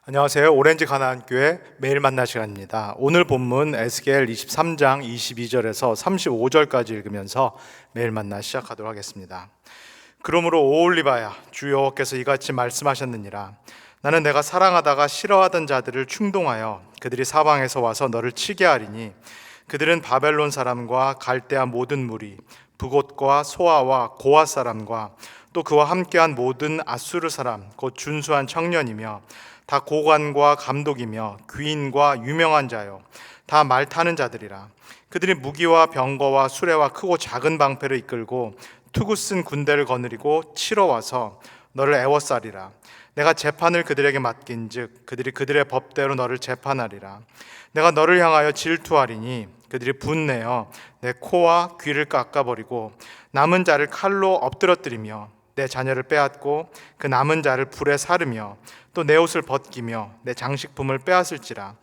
안녕하세요. 오렌지 가나안교회 매일 만날 시간입니다. 오늘 본문 에스겔 23장 22절에서 35절까지 읽으면서 매일 만날 시작하도록 하겠습니다. 그러므로 오올리바야, 주 여호와께서 이같이 말씀하셨느니라. 나는 내가 사랑하다가 싫어하던 자들을 충동하여 그들이 사방에서 와서 너를 치게 하리니 그들은 바벨론 사람과 갈대아 모든 무리, 북옷과 소아와 고아 사람과 또 그와 함께한 모든 아수르 사람 곧 준수한 청년이며 다 고관과 감독이며 귀인과 유명한 자요 다 말 타는 자들이라. 그들이 무기와 병거와 수레와 크고 작은 방패를 이끌고 투구 쓴 군대를 거느리고 치러 와서 너를 애워싸리라. 내가 재판을 그들에게 맡긴즉 그들이 그들의 법대로 너를 재판하리라. 내가 너를 향하여 질투하리니 그들이 분내어 내 코와 귀를 깎아버리고 남은 자를 칼로 엎드러뜨리며 내 자녀를 빼앗고 그 남은 자를 불에 사르며 또 내 옷을 벗기며 내 장식품을 빼앗을지라.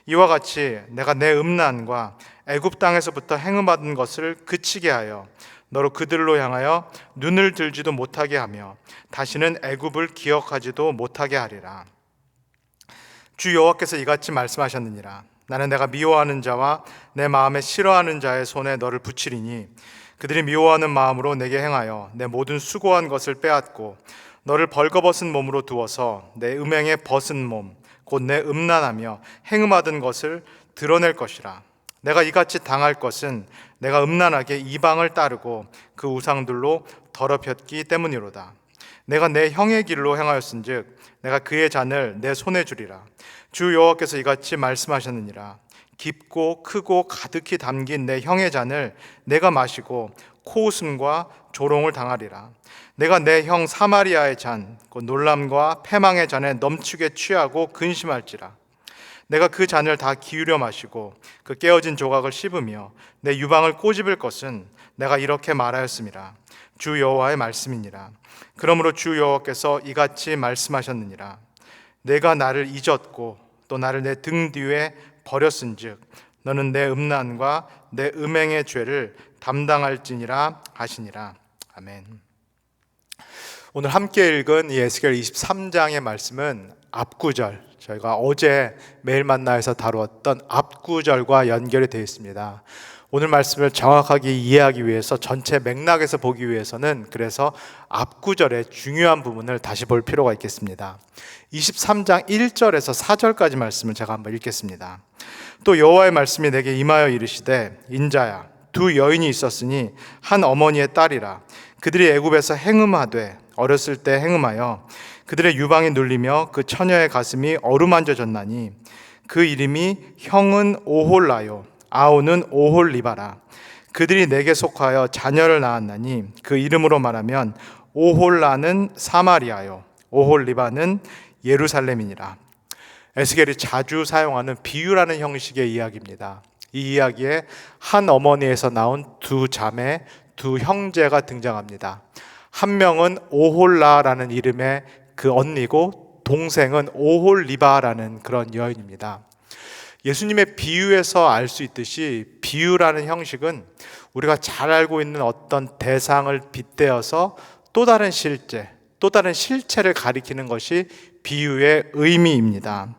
이와 같이 내가 내 음란과 애굽 땅에서부터 행음받은 것을 그치게 하여 너로 그들로 향하여 눈을 들지도 못하게 하며 다시는 애굽을 기억하지도 못하게 하리라. 주 여호와께서 이같이 말씀하셨느니라. 나는 내가 미워하는 자와 내 마음에 싫어하는 자의 손에 너를 붙이리니 그들이 미워하는 마음으로 내게 행하여 내 모든 수고한 것을 빼앗고 너를 벌거벗은 몸으로 두어서 내 음행에 벗은 몸 곧 내 음란하며 행음하던 것을 드러낼 것이라. 내가 이같이 당할 것은 내가 음란하게 이방을 따르고 그 우상들로 더럽혔기 때문이로다. 내가 내 형의 길로 행하였은즉 내가 그의 잔을 내 손에 주리라. 주 여호와께서 이같이 말씀하셨느니라. 깊고 크고 가득히 담긴 내 형의 잔을 내가 마시고 코웃음과 조롱을 당하리라. 내가 내 형 사마리아의 잔, 곧 놀람과 패망의 잔에 넘치게 취하고 근심할지라. 내가 그 잔을 다 기울여 마시고 그 깨어진 조각을 씹으며 내 유방을 꼬집을 것은 내가 이렇게 말하였음이라. 주 여호와의 말씀이니라. 그러므로 주 여호와께서 이같이 말씀하셨느니라. 내가 나를 잊었고 또 나를 내 등 뒤에 버렸은즉 너는 내 음란과 내 음행의 죄를 담당할지니라 하시니라. 아멘. 오늘 함께 읽은 이 에스겔 23장의 말씀은 앞구절, 저희가 어제 매일 만나에서 다루었던 앞구절과 연결이 되어 있습니다. 오늘 말씀을 정확하게 이해하기 위해서 전체 맥락에서 보기 위해서는 그래서 앞구절의 중요한 부분을 다시 볼 필요가 있겠습니다. 23장 1절에서 4절까지 말씀을 제가 한번 읽겠습니다. 또 여호와의 말씀이 내게 임하여 이르시되 인자야, 두 여인이 있었으니 한 어머니의 딸이라. 그들이 애굽에서 행음하되 어렸을 때 행음하여 그들의 유방이 눌리며 그 처녀의 가슴이 어루만져졌나니 그 이름이 형은 오홀라요 아오는 오홀리바라. 그들이 내게 속하여 자녀를 낳았나니 그 이름으로 말하면 오홀라는 사마리아요 오홀리바는 예루살렘이니라. 에스겔이 자주 사용하는 비유라는 형식의 이야기입니다. 이 이야기에 한 어머니에서 나온 두 자매, 두 형제가 등장합니다. 한 명은 오홀라라는 이름의 그 언니고 동생은 오홀리바라는 그런 여인입니다. 예수님의 비유에서 알 수 있듯이 비유라는 형식은 우리가 잘 알고 있는 어떤 대상을 빗대어서 또 다른 실제, 또 다른 실체를 가리키는 것이 비유의 의미입니다.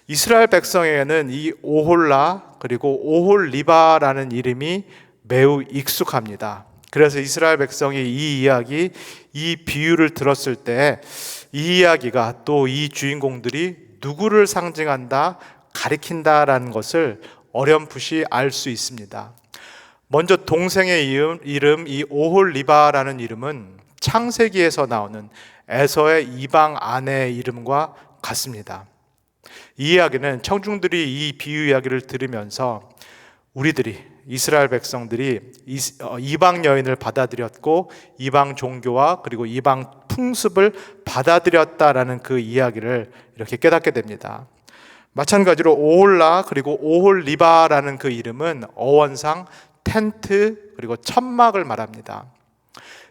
이스라엘 백성에게는 이 오홀라 그리고 오홀리바라는 이름이 매우 익숙합니다. 그래서 이스라엘 백성이 이 이야기, 이 비유를 들었을 때 이 이야기가 또 이 주인공들이 누구를 상징한다, 가리킨다라는 것을 어렴풋이 알 수 있습니다. 먼저 동생의 이름 이 오홀리바라는 이름은 창세기에서 나오는 에서의 이방 아내의 이름과 같습니다. 이 이야기는 청중들이 이 비유 이야기를 들으면서 우리들이 이스라엘 백성들이 이방 여인을 받아들였고 이방 종교와 그리고 이방 풍습을 받아들였다라는 그 이야기를 이렇게 깨닫게 됩니다. 마찬가지로 오홀라 그리고 오홀리바라는 그 이름은 어원상 텐트 그리고 천막을 말합니다.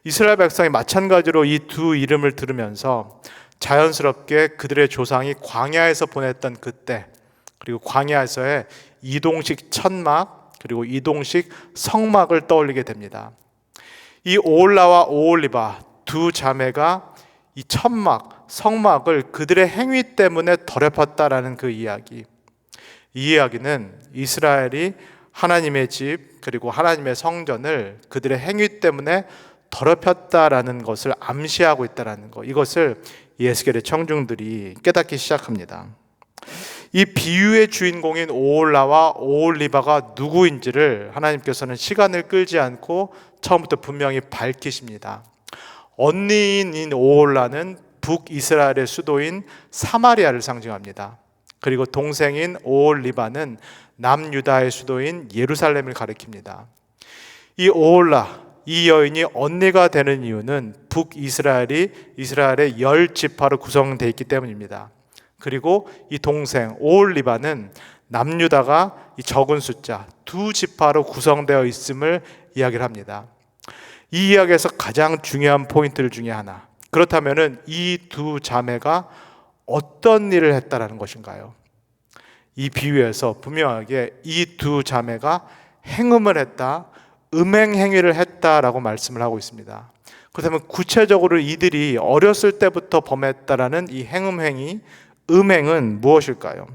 이스라엘 백성이 마찬가지로 이 두 이름을 들으면서 자연스럽게 그들의 조상이 광야에서 보냈던 그때 그리고 광야에서의 이동식 천막 그리고 이동식 성막을 떠올리게 됩니다. 이 오홀라와 오홀리바 두 자매가 이 천막, 성막을 그들의 행위 때문에 더럽혔다라는 그 이야기. 이 이야기는 이스라엘이 하나님의 집 그리고 하나님의 성전을 그들의 행위 때문에 더럽혔다라는 것을 암시하고 있다라는 것. 이것을 에스겔의 청중들이 깨닫기 시작합니다. 이 비유의 주인공인 오홀라와 오홀리바가 누구인지를 하나님께서는 시간을 끌지 않고 처음부터 분명히 밝히십니다. 언니인 오홀라는 북이스라엘의 수도인 사마리아를 상징합니다. 그리고 동생인 오홀리바는 남유다의 수도인 예루살렘을 가리킵니다. 이 오홀라, 이 여인이 언니가 되는 이유는 북이스라엘이 이스라엘의 10지파로 구성되어 있기 때문입니다. 그리고 이 동생 오홀리바는 남유다가 이 적은 숫자 2지파로 구성되어 있음을 이야기를 합니다. 이 이야기에서 가장 중요한 포인트를 중에 하나, 그렇다면 이 두 자매가 어떤 일을 했다라는 것인가요? 이 비유에서 분명하게 이 두 자매가 행음을 했다, 음행 행위를 했다라고 말씀을 하고 있습니다. 그렇다면 구체적으로 이들이 어렸을 때부터 범했다라는 이 행음 행위, 음행은 무엇일까요?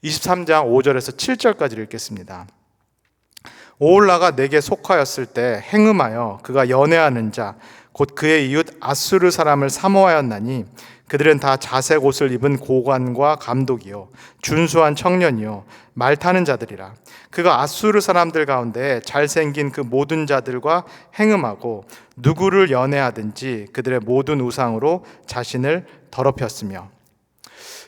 23장 5절에서 7절까지 읽겠습니다. 오홀라가 내게 속하였을 때 행음하여 그가 연애하는 자 곧 그의 이웃 아수르 사람을 사모하였나니 그들은 다 자색 옷을 입은 고관과 감독이요 준수한 청년이요 말 타는 자들이라. 그가 아수르 사람들 가운데 잘생긴 그 모든 자들과 행음하고 누구를 연애하든지 그들의 모든 우상으로 자신을 더럽혔으며.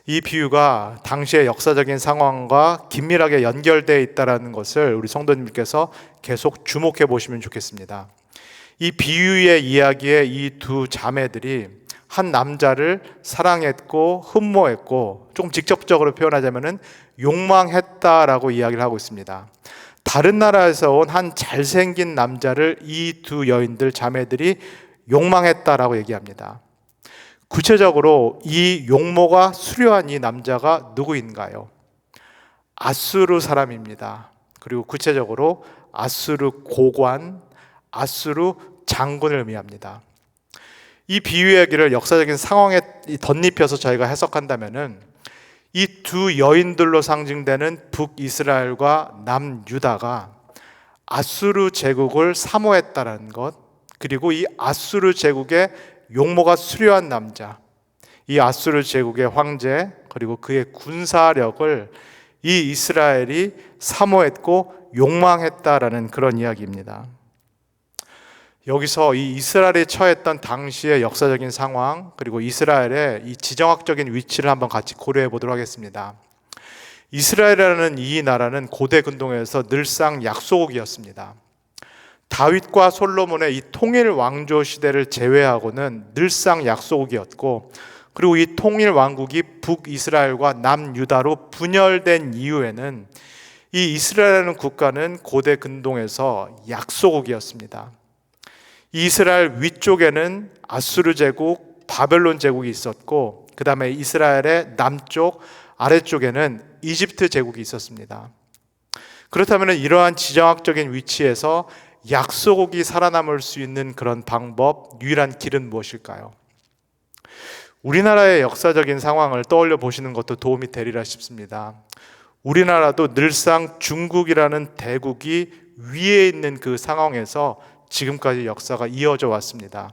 이 비유가 당시의 역사적인 상황과 긴밀하게 연결되어 있다는 것을 우리 성도님께서 계속 주목해 보시면 좋겠습니다. 이 비유의 이야기에 이 두 자매들이 한 남자를 사랑했고 흠모했고, 조금 직접적으로 표현하자면 욕망했다라고 이야기를 하고 있습니다. 다른 나라에서 온 한 잘생긴 남자를 이 두 여인들 자매들이 욕망했다라고 얘기합니다. 구체적으로 이 용모가 수려한 이 남자가 누구인가요? 아수르 사람입니다. 그리고 구체적으로 아수르 고관, 아수르 장군을 의미합니다. 이 비유 이야기를 역사적인 상황에 덧입혀서 저희가 해석한다면은 이 두 여인들로 상징되는 북이스라엘과 남유다가 아수르 제국을 사모했다는 것, 그리고 이 아수르 제국의 용모가 수려한 남자, 이 아수르 제국의 황제, 그리고 그의 군사력을 이 이스라엘이 사모했고 욕망했다라는 그런 이야기입니다. 여기서 이 이스라엘이 처했던 당시의 역사적인 상황, 그리고 이스라엘의 이 지정학적인 위치를 한번 같이 고려해 보도록 하겠습니다. 이스라엘이라는 이 나라는 고대 근동에서 늘상 약소국이었습니다. 다윗과 솔로몬의 이 통일 왕조 시대를 제외하고는 늘상 약소국이었고, 그리고 이 통일 왕국이 북이스라엘과 남유다로 분열된 이후에는 이 이스라엘이라는 국가는 고대 근동에서 약소국이었습니다. 이스라엘 위쪽에는 아수르 제국, 바벨론 제국이 있었고, 그 다음에 이스라엘의 남쪽, 아래쪽에는 이집트 제국이 있었습니다. 그렇다면 이러한 지정학적인 위치에서 약소국이 살아남을 수 있는 그런 방법, 유일한 길은 무엇일까요? 우리나라의 역사적인 상황을 떠올려 보시는 것도 도움이 되리라 싶습니다. 우리나라도 늘상 중국이라는 대국이 위에 있는 그 상황에서 지금까지 역사가 이어져 왔습니다.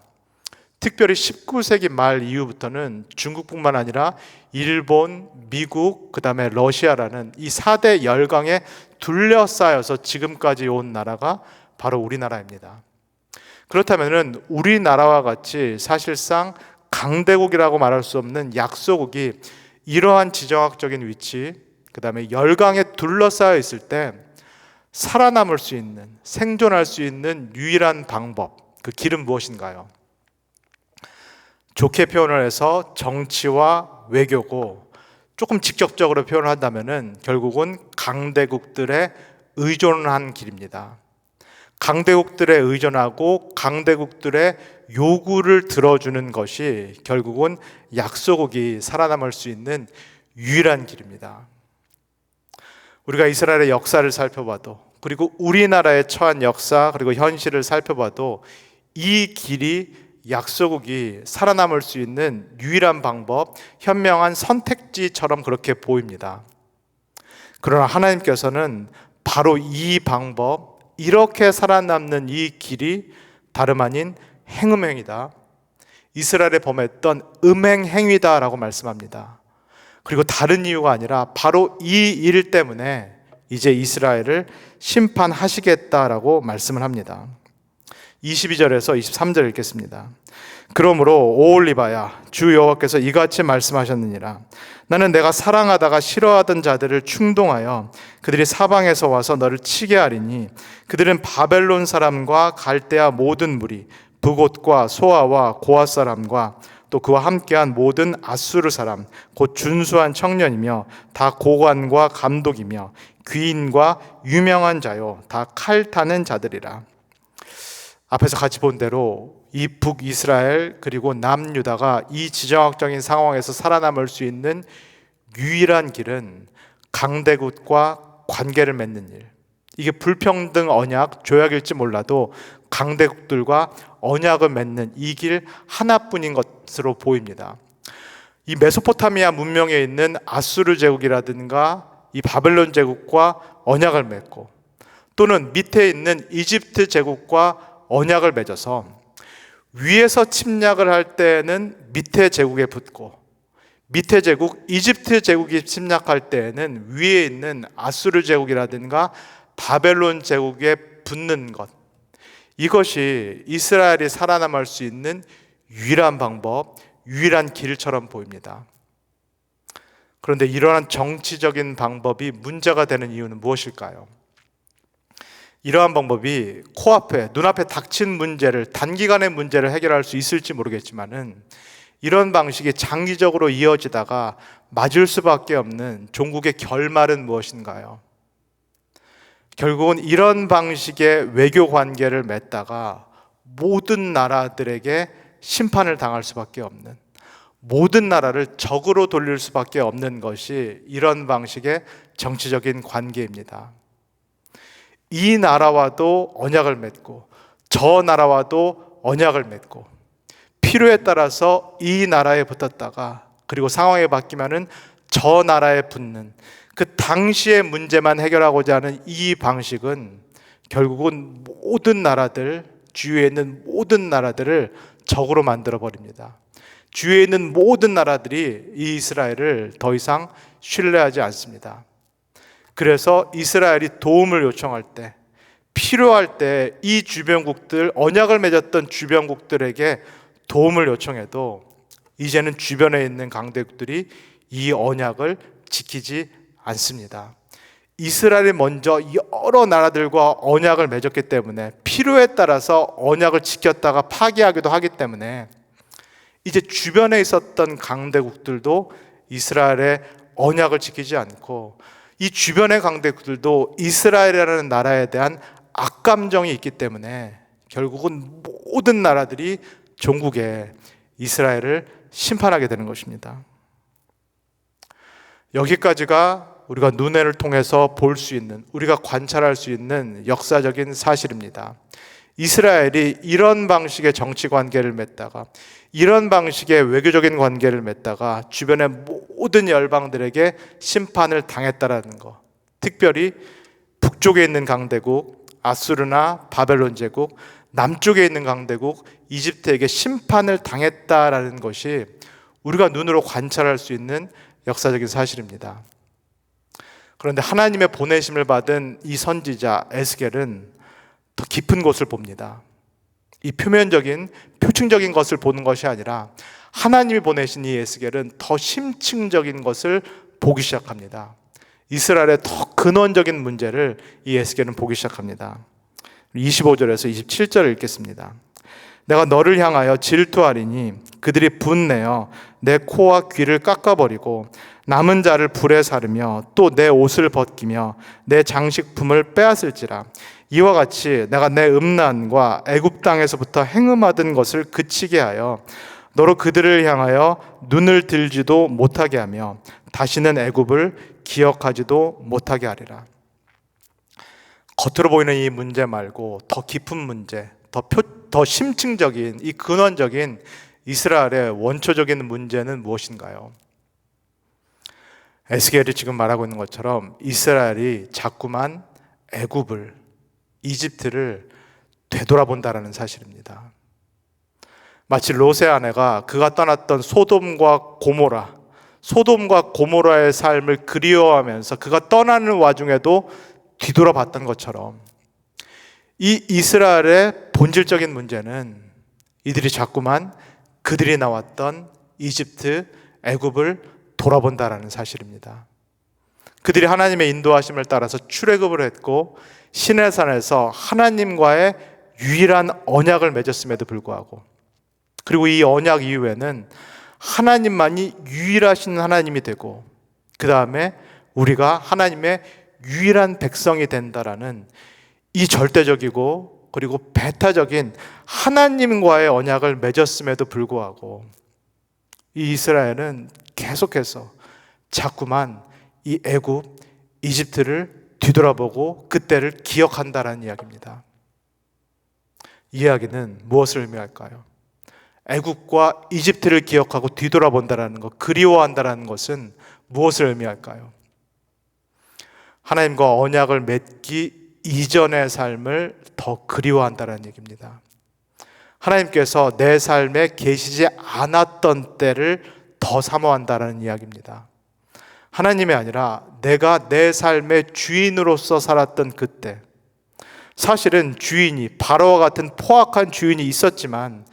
특별히 19세기 말 이후부터는 중국뿐만 아니라 일본, 미국, 그 다음에 러시아라는 이 4대 열강에 둘러싸여서 지금까지 온 나라가 바로 우리나라입니다. 그렇다면 우리나라와 같이 사실상 강대국이라고 말할 수 없는 약소국이 이러한 지정학적인 위치, 그 다음에 열강에 둘러싸여 있을 때 살아남을 수 있는, 생존할 수 있는 유일한 방법, 그 길은 무엇인가요? 좋게 표현을 해서 정치와 외교고, 조금 직접적으로 표현을 한다면 결국은 강대국들의 의존한 길입니다. 강대국들에 의존하고 강대국들의 요구를 들어주는 것이 결국은 약소국이 살아남을 수 있는 유일한 길입니다. 우리가 이스라엘의 역사를 살펴봐도, 그리고 우리나라에 처한 역사, 그리고 현실을 살펴봐도 이 길이 약소국이 살아남을 수 있는 유일한 방법, 현명한 선택지처럼 그렇게 보입니다. 그러나 하나님께서는 바로 이 방법, 이렇게 살아남는 이 길이 다름 아닌 행음행위다, 이스라엘에 범했던 음행행위다라고 말씀합니다. 그리고 다른 이유가 아니라 바로 이 일 때문에 이제 이스라엘을 심판하시겠다라고 말씀을 합니다. 22절에서 23절 읽겠습니다. 그러므로 오올리바야, 주 여호와께서 이같이 말씀하셨느니라. 나는 내가 사랑하다가 싫어하던 자들을 충동하여 그들이 사방에서 와서 너를 치게 하리니 그들은 바벨론 사람과 갈대아 모든 무리, 북옷과 소아와 고아 사람과 또 그와 함께한 모든 아수르 사람, 곧 준수한 청년이며 다 고관과 감독이며 귀인과 유명한 자요, 다 칼 타는 자들이라. 앞에서 같이 본 대로 이 북이스라엘 그리고 남유다가 이 지정학적인 상황에서 살아남을 수 있는 유일한 길은 강대국과 관계를 맺는 일, 이게 불평등 언약 조약일지 몰라도 강대국들과 언약을 맺는 이 길 하나뿐인 것으로 보입니다. 이 메소포타미아 문명에 있는 아수르 제국이라든가 이 바벨론 제국과 언약을 맺고, 또는 밑에 있는 이집트 제국과 언약을 맺어서 위에서 침략을 할 때에는 밑에 제국에 붙고, 밑에 제국 이집트 제국이 침략할 때에는 위에 있는 아수르 제국이라든가 바벨론 제국에 붙는 것, 이것이 이스라엘이 살아남을 수 있는 유일한 방법, 유일한 길처럼 보입니다. 그런데 이러한 정치적인 방법이 문제가 되는 이유는 무엇일까요? 이러한 방법이 코앞에, 눈앞에 닥친 문제를, 단기간의 문제를 해결할 수 있을지 모르겠지만은 이런 방식이 장기적으로 이어지다가 맞을 수밖에 없는 종국의 결말은 무엇인가요? 결국은 이런 방식의 외교 관계를 맺다가 모든 나라들에게 심판을 당할 수밖에 없는, 모든 나라를 적으로 돌릴 수밖에 없는 것이 이런 방식의 정치적인 관계입니다. 이 나라와도 언약을 맺고 저 나라와도 언약을 맺고 필요에 따라서 이 나라에 붙었다가 그리고 상황이 바뀌면은 저 나라에 붙는, 그 당시의 문제만 해결하고자 하는 이 방식은 결국은 모든 나라들, 주위에 있는 모든 나라들을 적으로 만들어 버립니다. 주위에 있는 모든 나라들이 이 이스라엘을 더 이상 신뢰하지 않습니다. 그래서 이스라엘이 도움을 요청할 때, 필요할 때 이 주변국들, 언약을 맺었던 주변국들에게 도움을 요청해도 이제는 주변에 있는 강대국들이 이 언약을 지키지 않습니다. 이스라엘이 먼저 여러 나라들과 언약을 맺었기 때문에, 필요에 따라서 언약을 지켰다가 파기하기도 하기 때문에 이제 주변에 있었던 강대국들도 이스라엘의 언약을 지키지 않고, 이 주변의 강대국들도 이스라엘이라는 나라에 대한 악감정이 있기 때문에 결국은 모든 나라들이 종국에 이스라엘을 심판하게 되는 것입니다. 여기까지가 우리가 눈을 통해서 볼 수 있는, 우리가 관찰할 수 있는 역사적인 사실입니다. 이스라엘이 이런 방식의 정치 관계를 맺다가, 이런 방식의 외교적인 관계를 맺다가 주변의 모든 열방들에게 심판을 당했다라는 것, 특별히 북쪽에 있는 강대국 아수르나 바벨론 제국, 남쪽에 있는 강대국 이집트에게 심판을 당했다라는 것이 우리가 눈으로 관찰할 수 있는 역사적인 사실입니다. 그런데 하나님의 보내심을 받은 이 선지자 에스겔은 더 깊은 곳을 봅니다. 이 표면적인, 표층적인 것을 보는 것이 아니라 하나님이 보내신 이 에스겔은 더 심층적인 것을 보기 시작합니다. 이스라엘의 더 근원적인 문제를 이 에스겔은 보기 시작합니다. 25절에서 27절을 읽겠습니다. 내가 너를 향하여 질투하리니 그들이 분내어 내 코와 귀를 깎아버리고 남은 자를 불에 사르며 또 내 옷을 벗기며 내 장식품을 빼앗을지라. 이와 같이 내가 내 음란과 애굽 땅에서부터 행음하던 것을 그치게 하여 너로 그들을 향하여 눈을 들지도 못하게 하며 다시는 애굽을 기억하지도 못하게 하리라. 겉으로 보이는 이 문제 말고 더 깊은 문제, 더 더 심층적인 이 근원적인 이스라엘의 원초적인 문제는 무엇인가요? 에스겔이 지금 말하고 있는 것처럼 이스라엘이 자꾸만 애굽을, 이집트를 되돌아본다라는 사실입니다. 마치 롯의 아내가 그가 떠났던 소돔과 고모라의 삶을 그리워하면서 그가 떠나는 와중에도 뒤돌아봤던 것처럼 이 이스라엘의 본질적인 문제는 이들이 자꾸만 그들이 나왔던 이집트, 애굽을 돌아본다라는 사실입니다. 그들이 하나님의 인도하심을 따라서 출애굽을 했고 시내산에서 하나님과의 유일한 언약을 맺었음에도 불구하고, 그리고 이 언약 이후에는 하나님만이 유일하신 하나님이 되고 그 다음에 우리가 하나님의 유일한 백성이 된다라는 이 절대적이고 그리고 배타적인 하나님과의 언약을 맺었음에도 불구하고 이 이스라엘은 계속해서 자꾸만 이 애굽, 이집트를 뒤돌아보고 그때를 기억한다라는 이야기입니다. 이 이야기는 무엇을 의미할까요? 애굽과 이집트를 기억하고 뒤돌아본다라는 것, 그리워한다라는 것은 무엇을 의미할까요? 하나님과 언약을 맺기 이전의 삶을 더 그리워한다는 얘기입니다. 하나님께서 내 삶에 계시지 않았던 때를 더 사모한다는 이야기입니다. 하나님이 아니라 내가 내 삶의 주인으로서 살았던 그때, 사실은 주인이 바로와 같은 포악한 주인이 있었지만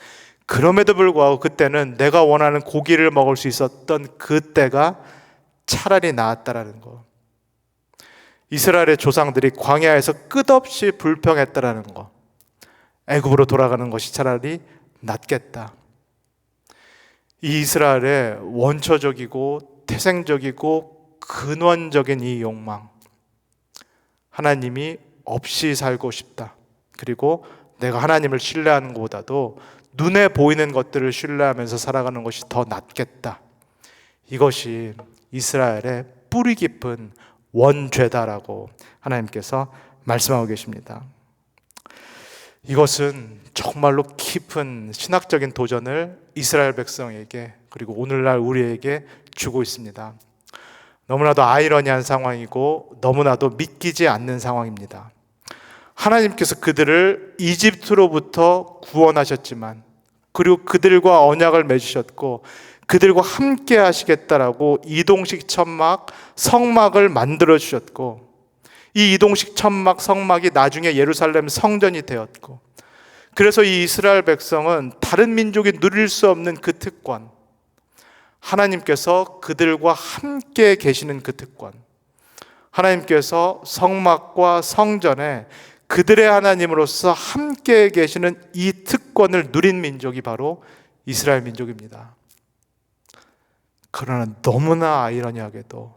그럼에도 불구하고 그때는 내가 원하는 고기를 먹을 수 있었던 그때가 차라리 나았다라는 거. 이스라엘의 조상들이 광야에서 끝없이 불평했다라는 거. 애굽으로 돌아가는 것이 차라리 낫겠다. 이 이스라엘의 원초적이고 태생적이고 근원적인 이 욕망, 하나님이 없이 살고 싶다. 그리고 내가 하나님을 신뢰하는 것보다도 눈에 보이는 것들을 신뢰하면서 살아가는 것이 더 낫겠다. 이것이 이스라엘의 뿌리 깊은 원죄다라고 하나님께서 말씀하고 계십니다. 이것은 정말로 깊은 신학적인 도전을 이스라엘 백성에게 그리고 오늘날 우리에게 주고 있습니다. 너무나도 아이러니한 상황이고 너무나도 믿기지 않는 상황입니다. 하나님께서 그들을 이집트로부터 구원하셨지만, 그리고 그들과 언약을 맺으셨고 그들과 함께 하시겠다라고 이동식 천막, 성막을 만들어 주셨고, 이 이동식 천막, 성막이 나중에 예루살렘 성전이 되었고, 그래서 이 이스라엘 백성은 다른 민족이 누릴 수 없는 그 특권, 하나님께서 그들과 함께 계시는 그 특권, 하나님께서 성막과 성전에 그들의 하나님으로서 함께 계시는 이 특권을 누린 민족이 바로 이스라엘 민족입니다. 그러나 너무나 아이러니하게도,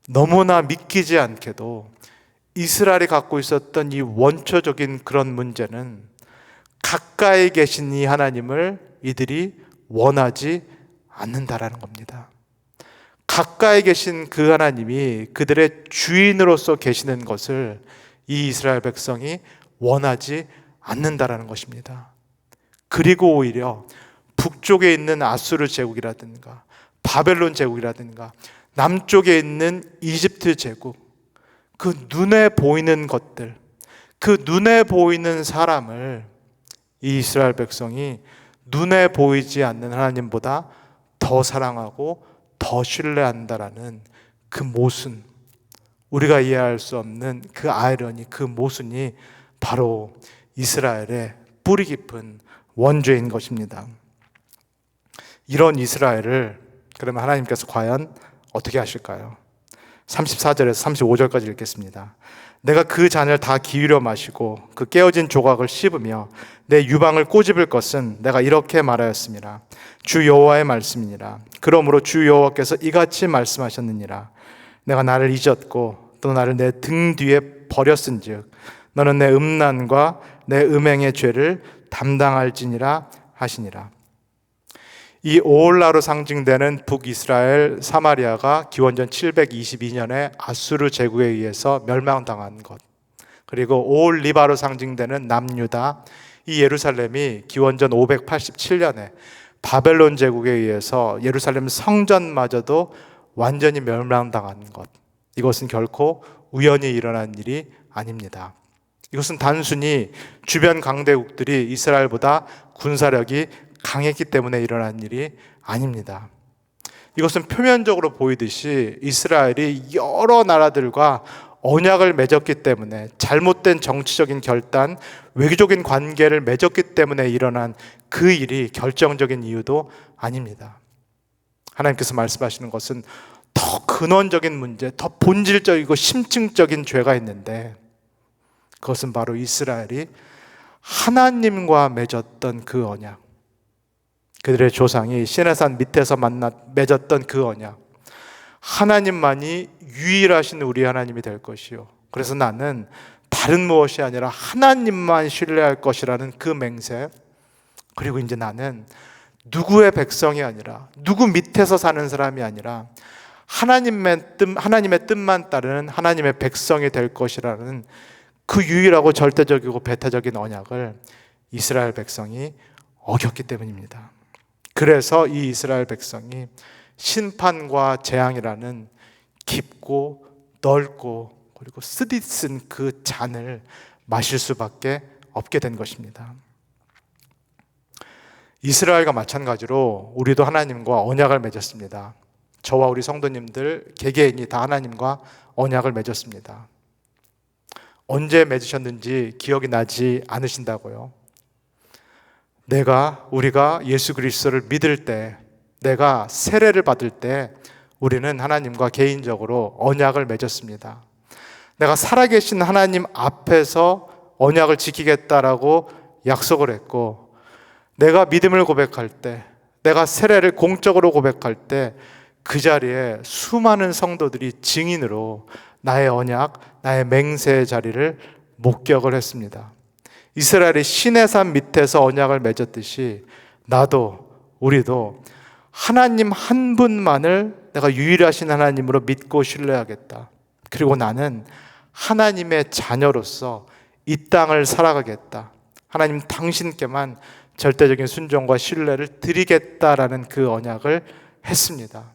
너무나 믿기지 않게도 이스라엘이 갖고 있었던 이 원초적인 그런 문제는 가까이 계신 이 하나님을 이들이 원하지 않는다라는 겁니다. 가까이 계신 그 하나님이 그들의 주인으로서 계시는 것을 이 이스라엘 백성이 원하지 않는다라는 것입니다. 그리고 오히려 북쪽에 있는 아수르 제국이라든가 바벨론 제국이라든가 남쪽에 있는 이집트 제국, 그 눈에 보이는 것들, 그 눈에 보이는 사람을 이 이스라엘 백성이 눈에 보이지 않는 하나님보다 더 사랑하고 더 신뢰한다라는 그 모순, 우리가 이해할 수 없는 그 아이러니, 그 모순이 바로 이스라엘의 뿌리 깊은 원죄인 것입니다. 이런 이스라엘을 그러면 하나님께서 과연 어떻게 하실까요? 34절에서 35절까지 읽겠습니다. 내가 그 잔을 다 기울여 마시고 그 깨어진 조각을 씹으며 내 유방을 꼬집을 것은 내가 이렇게 말하였습니다. 주 여호와의 말씀이니라. 그러므로 주 여호와께서 이같이 말씀하셨느니라. 내가 나를 잊었고 또 나를 내 등 뒤에 버렸은즉 너는 내 음란과 내 음행의 죄를 담당할지니라 하시니라. 이 오홀라로 상징되는 북이스라엘 사마리아가 기원전 722년에 아수르 제국에 의해서 멸망당한 것, 그리고 오홀리바로 상징되는 남유다, 이 예루살렘이 기원전 587년에 바벨론 제국에 의해서 예루살렘 성전마저도 완전히 멸망당한 것, 이것은 결코 우연히 일어난 일이 아닙니다. 이것은 단순히 주변 강대국들이 이스라엘보다 군사력이 강했기 때문에 일어난 일이 아닙니다. 이것은 표면적으로 보이듯이 이스라엘이 여러 나라들과 언약을 맺었기 때문에, 잘못된 정치적인 결단, 외교적인 관계를 맺었기 때문에 일어난 그 일이 결정적인 이유도 아닙니다. 하나님께서 말씀하시는 것은 더 근원적인 문제, 더 본질적이고 심층적인 죄가 있는데, 그것은 바로 이스라엘이 하나님과 맺었던 그 언약, 그들의 조상이 시내산 밑에서 맺었던 그 언약, 하나님만이 유일하신 우리 하나님이 될 것이요, 그래서 나는 다른 무엇이 아니라 하나님만 신뢰할 것이라는 그 맹세, 그리고 이제 나는 누구의 백성이 아니라, 누구 밑에서 사는 사람이 아니라 하나님의 뜻만 따르는 하나님의 백성이 될 것이라는 그 유일하고 절대적이고 배타적인 언약을 이스라엘 백성이 어겼기 때문입니다. 그래서 이 이스라엘 백성이 심판과 재앙이라는 깊고 넓고 그리고 쓰디쓴 그 잔을 마실 수밖에 없게 된 것입니다. 이스라엘과 마찬가지로 우리도 하나님과 언약을 맺었습니다. 저와 우리 성도님들 개개인이 다 하나님과 언약을 맺었습니다. 언제 맺으셨는지 기억이 나지 않으신다고요? 우리가 예수 그리스도를 믿을 때, 내가 세례를 받을 때 우리는 하나님과 개인적으로 언약을 맺었습니다. 내가 살아계신 하나님 앞에서 언약을 지키겠다라고 약속을 했고, 내가 믿음을 고백할 때, 내가 세례를 공적으로 고백할 때 그 자리에 수많은 성도들이 증인으로 나의 언약, 나의 맹세의 자리를 목격을 했습니다. 이스라엘이 시내산 밑에서 언약을 맺었듯이 우리도 하나님 한 분만을 내가 유일하신 하나님으로 믿고 신뢰하겠다. 그리고 나는 하나님의 자녀로서 이 땅을 살아가겠다. 하나님 당신께만 절대적인 순종과 신뢰를 드리겠다라는 그 언약을 했습니다.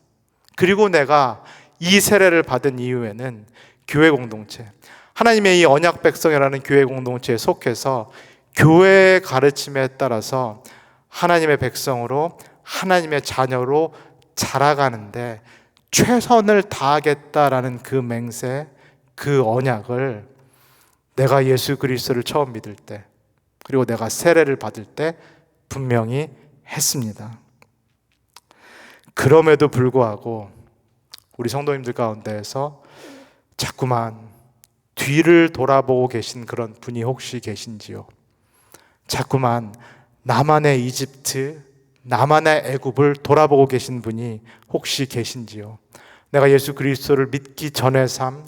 그리고 내가 이 세례를 받은 이후에는 교회 공동체, 하나님의 이 언약 백성이라는 교회 공동체에 속해서 교회의 가르침에 따라서 하나님의 백성으로, 하나님의 자녀로 자라가는데 최선을 다하겠다라는 그 맹세, 그 언약을 내가 예수 그리스도를 처음 믿을 때, 그리고 내가 세례를 받을 때 분명히 했습니다. 그럼에도 불구하고 우리 성도님들 가운데에서 자꾸만 뒤를 돌아보고 계신 그런 분이 혹시 계신지요? 자꾸만 나만의 이집트, 나만의 애굽을 돌아보고 계신 분이 혹시 계신지요? 내가 예수 그리스도를 믿기 전의 삶,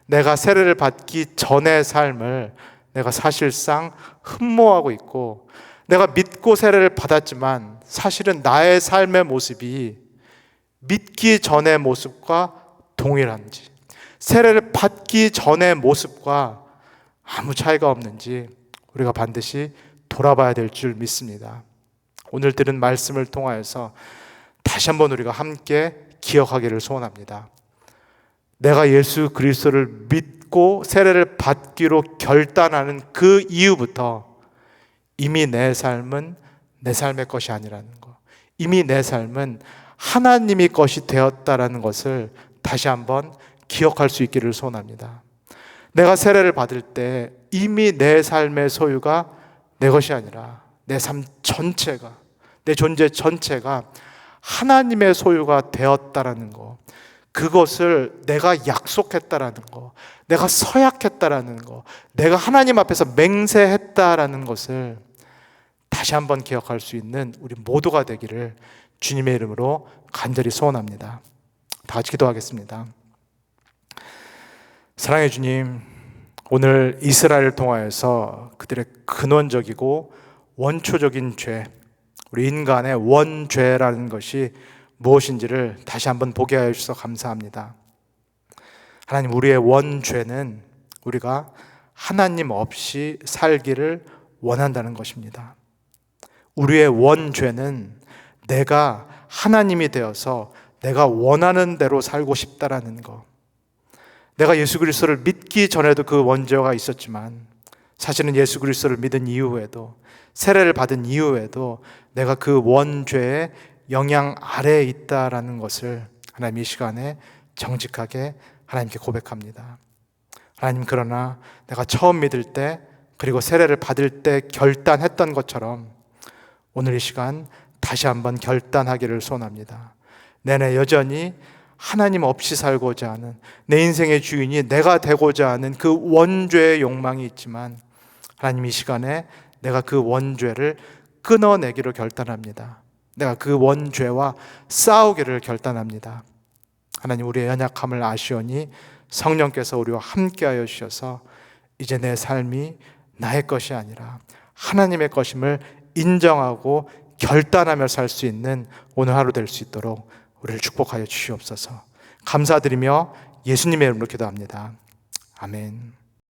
내가 세례를 받기 전의 삶을 내가 사실상 흠모하고 있고, 내가 믿고 세례를 받았지만 사실은 나의 삶의 모습이 믿기 전의 모습과 동일한지, 세례를 받기 전의 모습과 아무 차이가 없는지 우리가 반드시 돌아봐야 될 줄 믿습니다. 오늘 들은 말씀을 통하여서 다시 한번 우리가 함께 기억하기를 소원합니다. 내가 예수 그리스도를 믿고 세례를 받기로 결단하는 그 이후부터 이미 내 삶은 내 삶의 것이 아니라는 것, 이미 내 삶은 하나님의 것이 되었다라는 것을 다시 한번 기억할 수 있기를 소원합니다. 내가 세례를 받을 때 이미 내 삶의 소유가 내 것이 아니라 내 삶 전체가, 내 존재 전체가 하나님의 소유가 되었다라는 것, 그것을 내가 약속했다라는 것, 내가 서약했다라는 것, 내가 하나님 앞에서 맹세했다라는 것을 다시 한번 기억할 수 있는 우리 모두가 되기를 주님의 이름으로 간절히 소원합니다. 다 같이 기도하겠습니다. 사랑의 주님, 오늘 이스라엘을 통하여서 그들의 근원적이고 원초적인 죄, 우리 인간의 원죄라는 것이 무엇인지를 다시 한번 보게 하여 주셔서 감사합니다. 하나님, 우리의 원죄는 우리가 하나님 없이 살기를 원한다는 것입니다. 우리의 원죄는 내가 하나님이 되어서 내가 원하는 대로 살고 싶다라는 것. 내가 예수 그리스도를 믿기 전에도 그 원죄가 있었지만 사실은 예수 그리스도를 믿은 이후에도 세례를 받은 이후에도 내가 그 원죄의 영향 아래에 있다라는 것을 하나님 이 시간에 정직하게 하나님께 고백합니다. 하나님, 그러나 내가 처음 믿을 때 그리고 세례를 받을 때 결단했던 것처럼 오늘 이 시간 다시 한번 결단하기를 소원합니다. 내내 여전히 하나님 없이 살고자 하는, 내 인생의 주인이 내가 되고자 하는 그 원죄의 욕망이 있지만 하나님 이 시간에 내가 그 원죄를 끊어내기로 결단합니다. 내가 그 원죄와 싸우기를 결단합니다. 하나님, 우리의 연약함을 아시오니 성령께서 우리와 함께하여 주셔서 이제 내 삶이 나의 것이 아니라 하나님의 것임을 인정하고 결단하며 살 수 있는 오늘 하루 될 수 있도록 우리를 축복하여 주시옵소서. 감사드리며 예수님의 이름으로 기도합니다. 아멘.